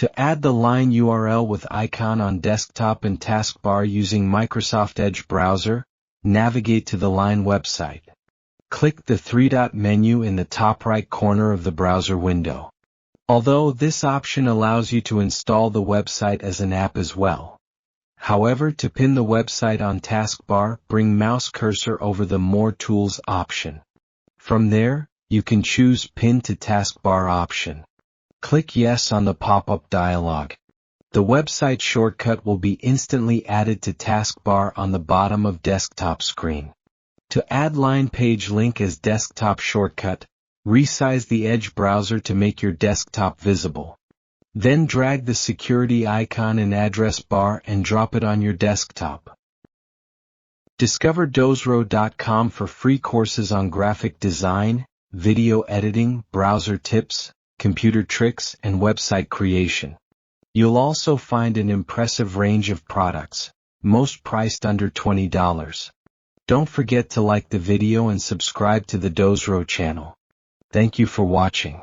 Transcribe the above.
To add the line URL with icon on desktop and taskbar using Microsoft Edge browser, navigate to the line website. Click the three-dot menu in the top right corner of the browser window. Although this option allows you to install the website as an app as well. However, to pin the website on taskbar, bring mouse cursor over the More Tools option. From there, you can choose Pin to Taskbar option. Click Yes on the pop-up dialog. The website shortcut will be instantly added to taskbar on the bottom of desktop screen. To add line page link as desktop shortcut, resize the Edge browser to make your desktop visible. Then drag the security icon in address bar and drop it on your desktop. Discover dozro.com for free courses on graphic design, video editing, browser tips, computer tricks, and website creation. You'll also find an impressive range of products, most priced under $20. Don't forget to like the video and subscribe to the Dozro channel. Thank you for watching.